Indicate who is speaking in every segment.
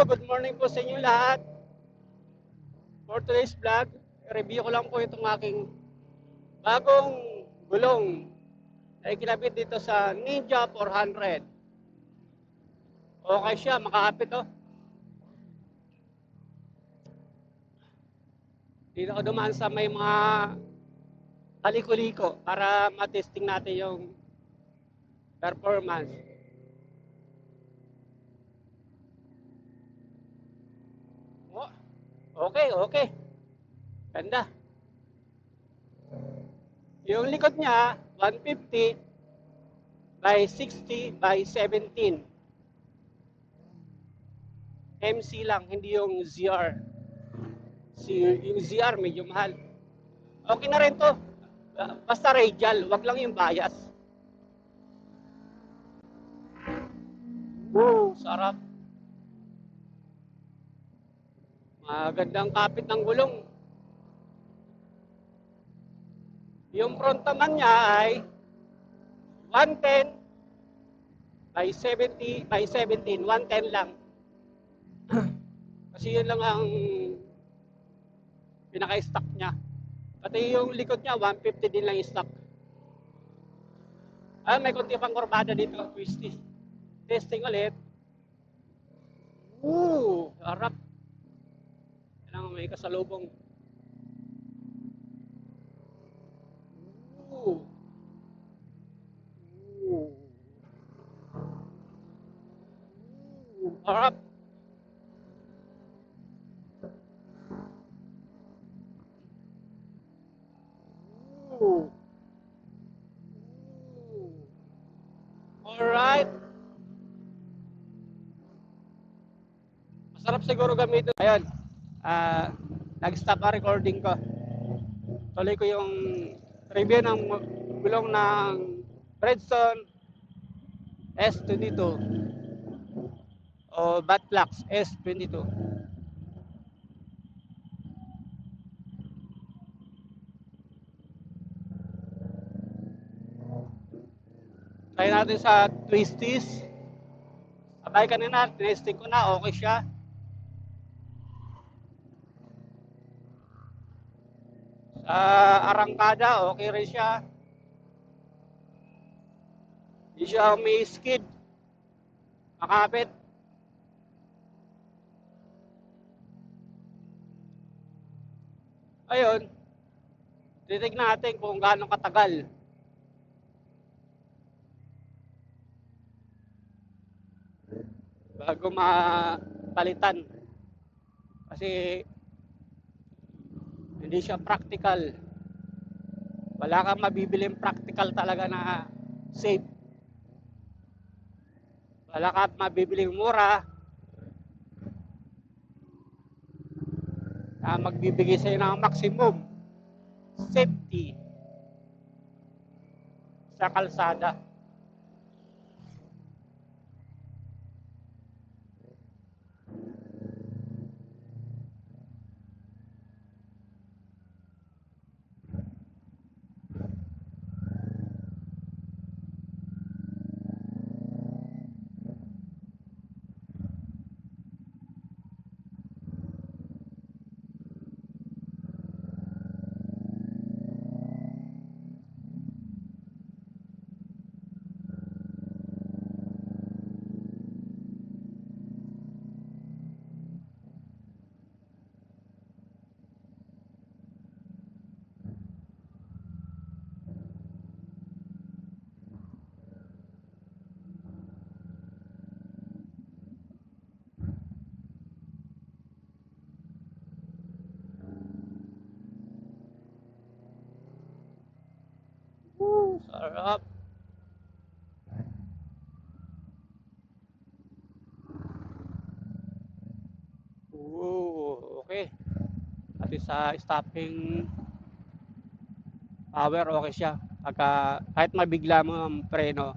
Speaker 1: good morning po sa inyo lahat. For today's vlog, review ko lang po itong aking bagong gulong ay kinabit dito sa Ninja 400. Okay siya, makakapit oh. Dito ko dumaan sa may mga kaliko-liko para matesting natin yung performance. Oh, okay. Ganda. Yung likod niya, 150 by 60 by 17. MC lang, hindi yung ZR. Yung ZR medyo mahal. Okay na rin to. Basta radial, wag lang yung bias. Woo, sarap. Magandang kapit ng gulong. Yung front naman niya ay 110 by 70 by 17. 110 lang. Kasi yun lang ang pinaka-stock niya. Pati yung likod niya, 150 din lang yung stock. May konti pang kurbada dito. Twisty. Testing ulit. Harap. Yan ang may kasalubong. Harap. Alright. Masarap siguro gamitin. Ayun. Nag-stop ang recording ko. Tuloy ko yung review ng gulong ng Bridgestone S22 o Batflex S22. Try natin sa twisties. Abay kanina, testing ko na, okay siya. Sa arangkada, okay rin siya. Hindi siya may skid. Makapit. Ayun. Titignan natin kung gaano katagal. Bago mapalitan. Kasi hindi siya practical. Wala kang mabibiling practical talaga na safe. Wala kang mabibiling mura na magbibigay sa'yo ng maximum safety sa kalsada. Sarap. Okay. Pati sa stopping power, okay siya. Kahit mabigla mo ang preno,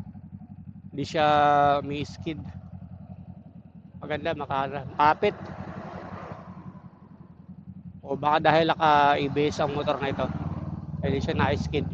Speaker 1: hindi siya may skid. Maganda, makapit. O baka dahil naka-ABS ang motor na ito, hindi siya na-skid.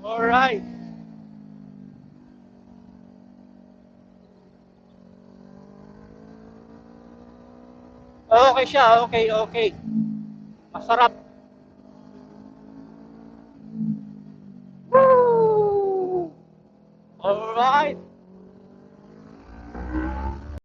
Speaker 1: Alright. Okay siya, okay, okay. Masarap. Woo! Alright.